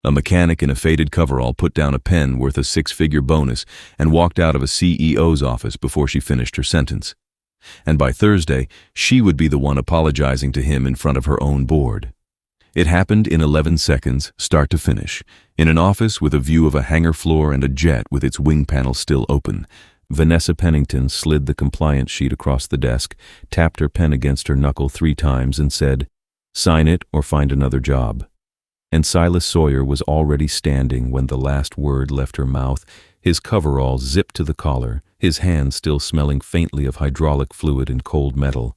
A mechanic in a faded coverall put down a pen worth a six-figure bonus and walked out of a CEO's office before she finished her sentence. And by Thursday, she would be the one apologizing to him in front of her own board. It happened in 11 seconds, start to finish, in an office with a view of a hangar floor and a jet with its wing panel still open. Vanessa Pennington slid the compliance sheet across the desk, tapped her pen against her knuckle 3 times and said, "Sign it or find another job." And Silas Sawyer was already standing when the last word left her mouth, his coverall zipped to the collar, his hands still smelling faintly of hydraulic fluid and cold metal.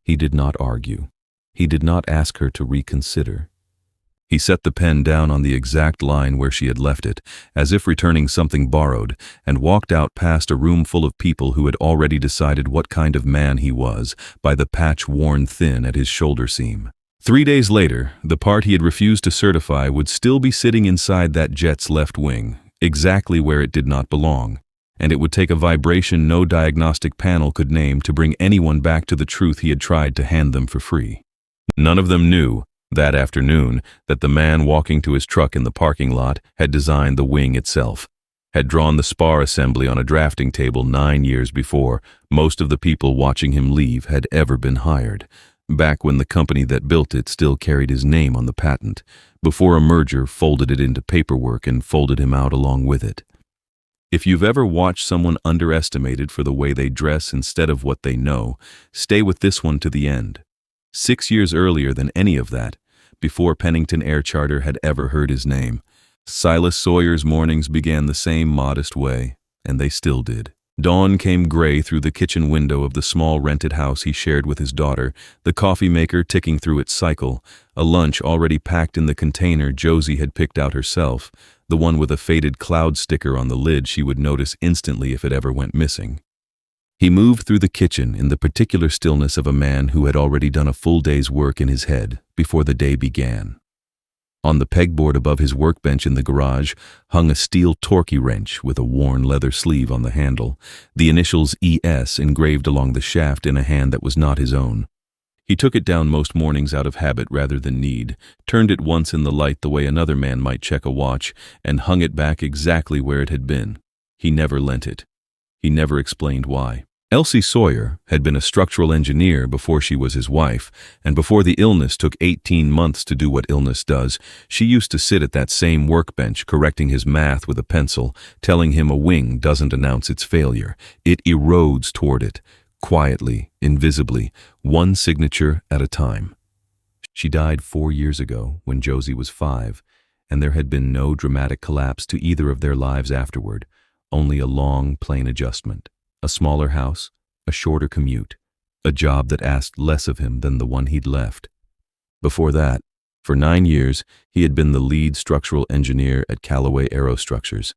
He did not argue. He did not ask her to reconsider. He set the pen down on the exact line where she had left it, as if returning something borrowed, and walked out past a room full of people who had already decided what kind of man he was by the patch worn thin at his shoulder seam. 3 days later, the part he had refused to certify would still be sitting inside that jet's left wing, exactly where it did not belong, and it would take a vibration no diagnostic panel could name to bring anyone back to the truth he had tried to hand them for free. None of them knew, that afternoon, that the man walking to his truck in the parking lot had designed the wing itself, had drawn the spar assembly on a drafting table 9 years before most of the people watching him leave had ever been hired, back when the company that built it still carried his name on the patent, before a merger folded it into paperwork and folded him out along with it. If you've ever watched someone underestimated for the way they dress instead of what they know, stay with this one to the end. 6 years earlier than any of that, before Pennington Air Charter had ever heard his name, Silas Sawyer's mornings began the same modest way, and they still did. Dawn came gray through the kitchen window of the small rented house he shared with his daughter, the coffee maker ticking through its cycle, a lunch already packed in the container Josie had picked out herself, the one with a faded cloud sticker on the lid she would notice instantly if it ever went missing. He moved through the kitchen in the particular stillness of a man who had already done a full day's work in his head before the day began. On the pegboard above his workbench in the garage hung a steel torquey wrench with a worn leather sleeve on the handle, the initials ES engraved along the shaft in a hand that was not his own. He took it down most mornings out of habit rather than need, turned it once in the light the way another man might check a watch, and hung it back exactly where it had been. He never lent it. He never explained why. Elsie Sawyer had been a structural engineer before she was his wife, and before the illness took 18 months to do what illness does, she used to sit at that same workbench correcting his math with a pencil, telling him a wing doesn't announce its failure. It erodes toward it, quietly, invisibly, one signature at a time. She died 4 years ago when Josie was 5, and there had been no dramatic collapse to either of their lives afterward, only a long, plain adjustment. A smaller house, a shorter commute, a job that asked less of him than the one he'd left. Before that, for 9 years, he had been the lead structural engineer at Callaway Aerostructures,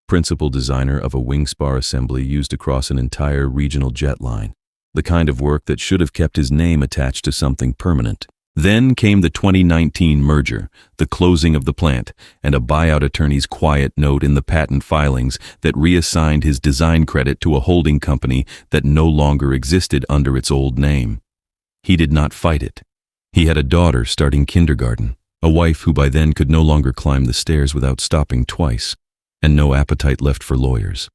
principal designer of a wing spar assembly used across an entire regional jet line, the kind of work that should have kept his name attached to something permanent. Then came the 2019 merger, the closing of the plant, and a buyout attorney's quiet note in the patent filings that reassigned his design credit to a holding company that no longer existed under its old name. He did not fight it. He had a daughter starting kindergarten, a wife who by then could no longer climb the stairs without stopping twice, and no appetite left for lawyers.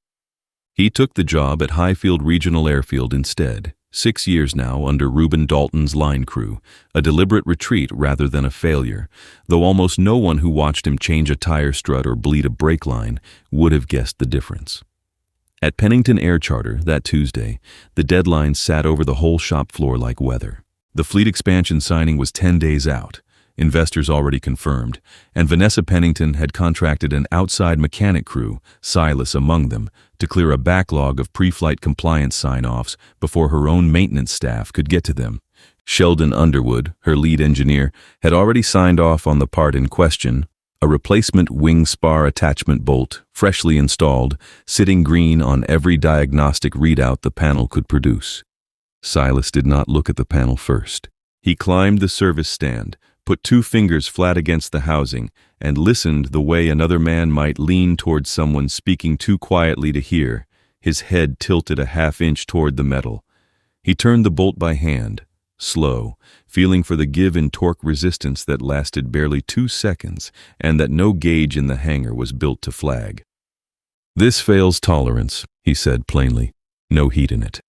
He took the job at Highfield Regional Airfield instead. 6 years now under Reuben Dalton's line crew, a deliberate retreat rather than a failure, though almost no one who watched him change a tire strut or bleed a brake line would have guessed the difference. At Pennington Air Charter that Tuesday, the deadline sat over the whole shop floor like weather. The fleet expansion signing was 10 days out, investors already confirmed, and Vanessa Pennington had contracted an outside mechanic crew, Silas among them, to clear a backlog of pre-flight compliance sign-offs before her own maintenance staff could get to them. Sheldon Underwood, her lead engineer, had already signed off on the part in question, a replacement wing spar attachment bolt, freshly installed, sitting green on every diagnostic readout the panel could produce. Silas did not look at the panel first. He climbed the service stand, put 2 fingers flat against the housing, and listened the way another man might lean toward someone speaking too quietly to hear, his head tilted a half inch toward the metal. He turned the bolt by hand, slow, feeling for the give in torque resistance that lasted barely 2 seconds and that no gauge in the hangar was built to flag. "This fails tolerance," he said plainly. "No heat in it."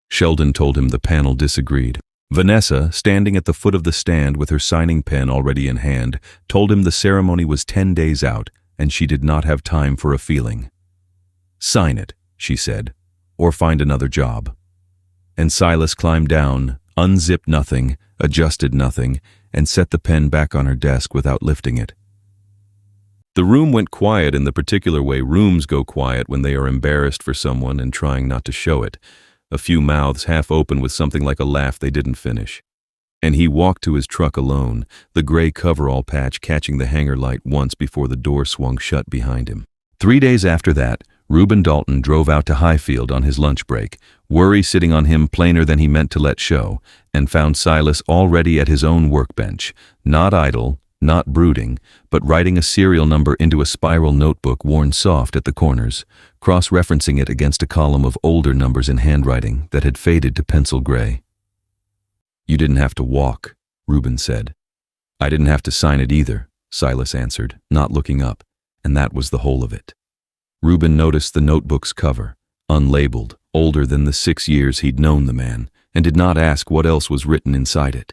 Sheldon told him the panel disagreed. Vanessa, standing at the foot of the stand with her signing pen already in hand, told him the ceremony was 10 days out and she did not have time for a feeling. "Sign it," she said, "or find another job." And Silas climbed down, unzipped nothing, adjusted nothing, and set the pen back on her desk without lifting it. The room went quiet in the particular way rooms go quiet when they are embarrassed for someone and trying not to show it. A few mouths half open with something like a laugh they didn't finish. And he walked to his truck alone, the gray coverall patch catching the hangar light once before the door swung shut behind him. 3 days after that, Reuben Dalton drove out to Highfield on his lunch break, worry sitting on him plainer than he meant to let show, and found Silas already at his own workbench, not idle, not brooding, but writing a serial number into a spiral notebook worn soft at the corners, cross-referencing it against a column of older numbers in handwriting that had faded to pencil gray. "You didn't have to walk," Reuben said. "I didn't have to sign it either," Silas answered, not looking up, and that was the whole of it. Reuben noticed the notebook's cover, unlabeled, older than the 6 years he'd known the man, and did not ask what else was written inside it.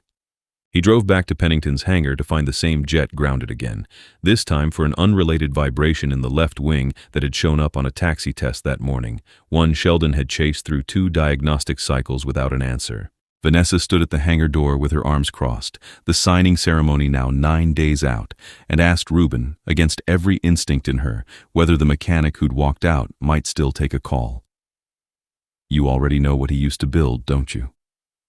He drove back to Pennington's hangar to find the same jet grounded again, this time for an unrelated vibration in the left wing that had shown up on a taxi test that morning, one Sheldon had chased through 2 diagnostic cycles without an answer. Vanessa stood at the hangar door with her arms crossed, the signing ceremony now 9 days out, and asked Reuben, against every instinct in her, whether the mechanic who'd walked out might still take a call. "You already know what he used to build, don't you?"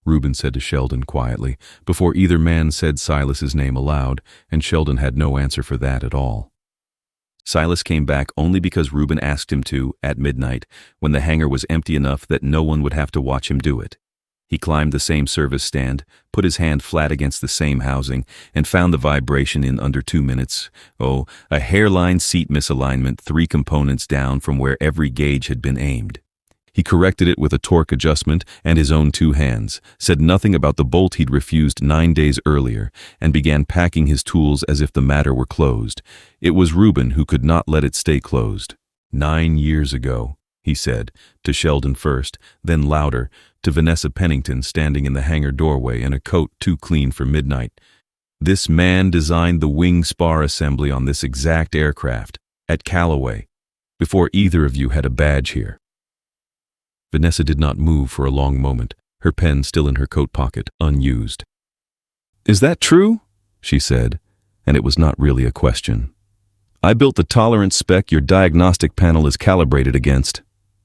Reuben said to Sheldon quietly, before either man said Silas's name aloud, and Sheldon had no answer for that at all. Silas came back only because Reuben asked him to, at midnight, when the hangar was empty enough that no one would have to watch him do it. He climbed the same service stand, put his hand flat against the same housing, and found the vibration in under 2 minutes. Oh, a hairline seat misalignment 3 components down from where every gauge had been aimed. He corrected it with a torque adjustment and his own 2 hands, said nothing about the bolt he'd refused 9 days earlier, and began packing his tools as if the matter were closed. It was Reuben who could not let it stay closed. 9 years ago, he said, to Sheldon first, then louder, to Vanessa Pennington standing in the hangar doorway in a coat too clean for midnight. "This man designed the wing spar assembly on this exact aircraft, at Callaway, before either of you had a badge here." Vanessa did not move for a long moment, her pen still in her coat pocket, unused. "Is that true?" she said, and it was not really a question. "I built the tolerance spec your diagnostic panel is calibrated against,"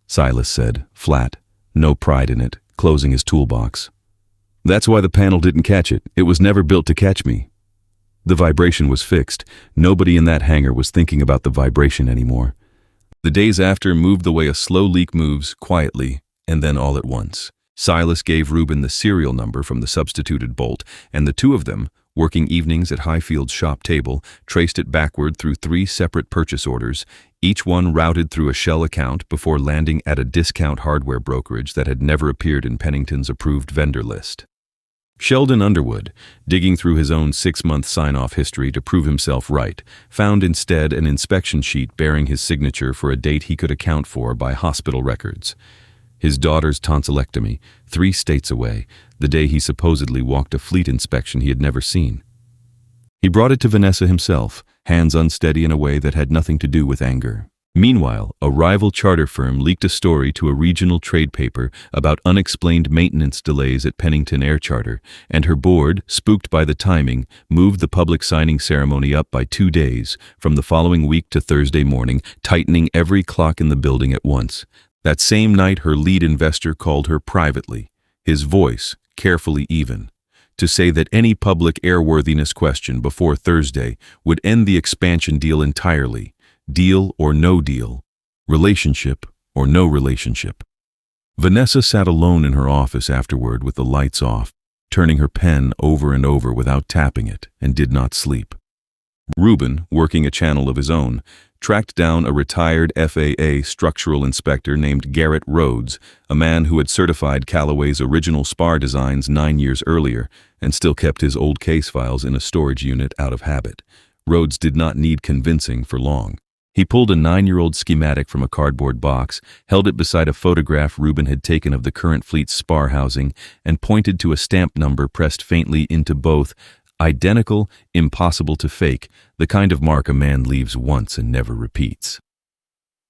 Silas said, flat, no pride in it, closing his toolbox. "That's why the panel didn't catch it. It was never built to catch me." The vibration was fixed. Nobody in that hangar was thinking about the vibration anymore. The days after moved the way a slow leak moves, quietly, and then all at once. Silas gave Reuben the serial number from the substituted bolt, and the 2 of them, working evenings at Highfield's shop table, traced it backward through 3 separate purchase orders, each one routed through a shell account before landing at a discount hardware brokerage that had never appeared in Pennington's approved vendor list. Sheldon Underwood, digging through his own 6-month sign-off history to prove himself right, found instead an inspection sheet bearing his signature for a date he could account for by hospital records. His daughter's tonsillectomy, 3 states away, the day he supposedly walked a fleet inspection he had never seen. He brought it to Vanessa himself, hands unsteady in a way that had nothing to do with anger. Meanwhile, a rival charter firm leaked a story to a regional trade paper about unexplained maintenance delays at Pennington Air Charter, and her board, spooked by the timing, moved the public signing ceremony up by 2 days, from the following week to Thursday morning, tightening every clock in the building at once. That same night her lead investor called her privately, his voice carefully even, to say that any public airworthiness question before Thursday would end the expansion deal entirely. Deal or no deal, relationship or no relationship. Vanessa sat alone in her office afterward with the lights off, turning her pen over and over without tapping it, and did not sleep. Reuben, working a channel of his own, tracked down a retired FAA structural inspector named Garrett Rhodes, a man who had certified Callaway's original spar designs 9 years earlier and still kept his old case files in a storage unit out of habit. Rhodes did not need convincing for long. He pulled a 9-year-old schematic from a cardboard box, held it beside a photograph Reuben had taken of the current fleet's spar housing, and pointed to a stamp number pressed faintly into both. Identical, impossible to fake, the kind of mark a man leaves once and never repeats.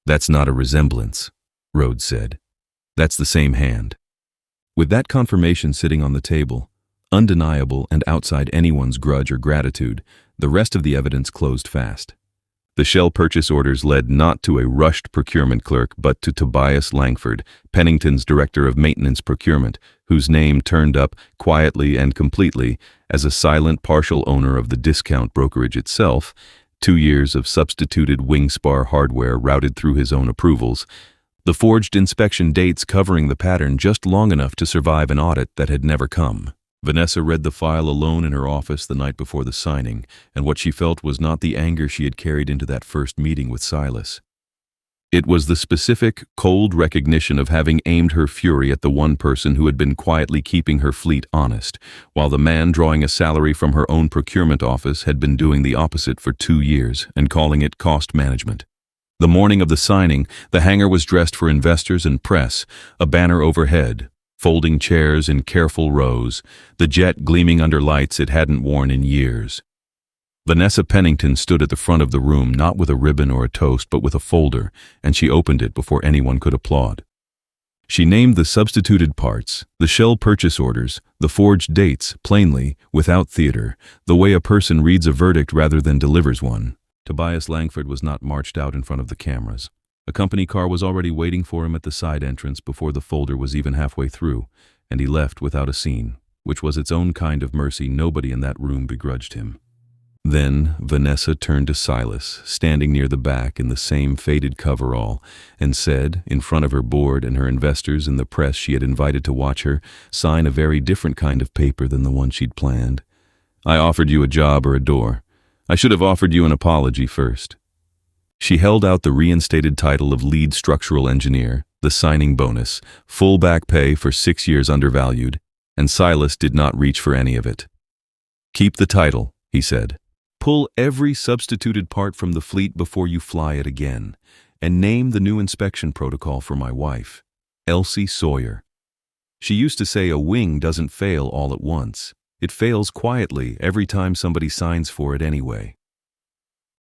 "That's not a resemblance," Rhodes said. "That's the same hand." With that confirmation sitting on the table, undeniable and outside anyone's grudge or gratitude, the rest of the evidence closed fast. The shell purchase orders led not to a rushed procurement clerk, but to Tobias Langford, Pennington's director of maintenance procurement, whose name turned up quietly and completely as a silent partial owner of the discount brokerage itself. 2 years of substituted wing spar hardware routed through his own approvals, the forged inspection dates covering the pattern just long enough to survive an audit that had never come. Vanessa read the file alone in her office the night before the signing, and what she felt was not the anger she had carried into that first meeting with Silas. It was the specific, cold recognition of having aimed her fury at the one person who had been quietly keeping her fleet honest, while the man drawing a salary from her own procurement office had been doing the opposite for 2 years and calling it cost management. The morning of the signing, the hangar was dressed for investors and press, a banner overhead, folding chairs in careful rows, the jet gleaming under lights it hadn't worn in years. Vanessa Pennington stood at the front of the room, not with a ribbon or a toast, but with a folder, and she opened it before anyone could applaud. She named the substituted parts, the shell purchase orders, the forged dates, plainly, without theater, the way a person reads a verdict rather than delivers one. Tobias Langford was not marched out in front of the cameras. A company car was already waiting for him at the side entrance before the folder was even halfway through, and he left without a scene, which was its own kind of mercy nobody in that room begrudged him. Then Vanessa turned to Silas, standing near the back in the same faded coverall, and said, in front of her board and her investors and the press she had invited to watch her sign a very different kind of paper than the one she'd planned, "I offered you a job or a door. I should have offered you an apology first." She held out the reinstated title of lead structural engineer, the signing bonus, full back pay for 6 years undervalued, and Silas did not reach for any of it. "Keep the title," he said. "Pull every substituted part from the fleet before you fly it again, and name the new inspection protocol for my wife, Elsie Sawyer. She used to say a wing doesn't fail all at once. It fails quietly every time somebody signs for it anyway."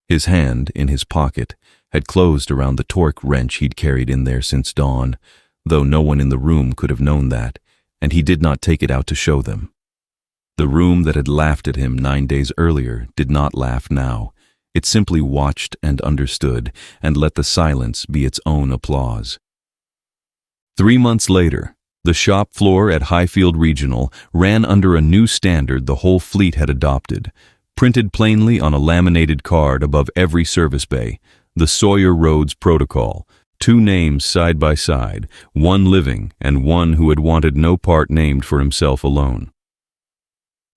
His hand, in his pocket, had closed around the torque wrench he'd carried in there since dawn, though no one in the room could have known that, and he did not take it out to show them. The room that had laughed at him 9 days earlier did not laugh now. It simply watched and understood, and let the silence be its own applause. 3 months later, the shop floor at Highfield Regional ran under a new standard the whole fleet had adopted, printed plainly on a laminated card above every service bay, the Sawyer Rhodes Protocol, 2 names side by side, one living and one who had wanted no part named for himself alone.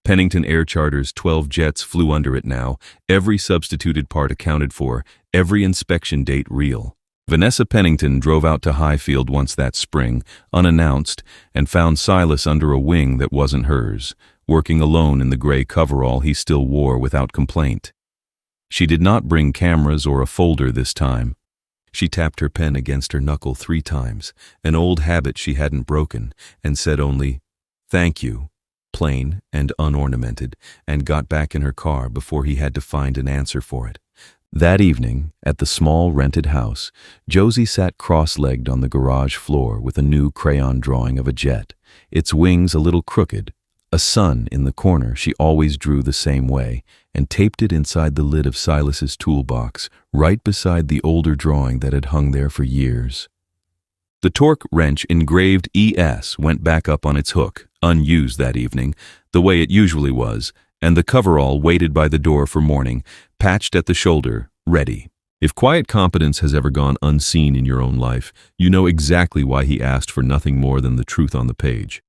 Pennington Air Charter's 12 jets flew under it now, every substituted part accounted for, every inspection date real. Vanessa Pennington drove out to Highfield once that spring, unannounced, and found Silas under a wing that wasn't hers, working alone in the gray coverall he still wore without complaint. She did not bring cameras or a folder this time. She tapped her pen against her knuckle 3 times, an old habit she hadn't broken, and said only, "Thank you," plain and unornamented, and got back in her car before he had to find an answer for it. That evening, at the small rented house, Josie sat cross-legged on the garage floor with a new crayon drawing of a jet, its wings a little crooked, a sun in the corner she always drew the same way, and taped it inside the lid of Silas's toolbox, right beside the older drawing that had hung there for years. The torque wrench engraved ES went back up on its hook, unused that evening, the way it usually was, and the coverall waited by the door for morning, patched at the shoulder, ready. If quiet competence has ever gone unseen in your own life, you know exactly why he asked for nothing more than the truth on the page.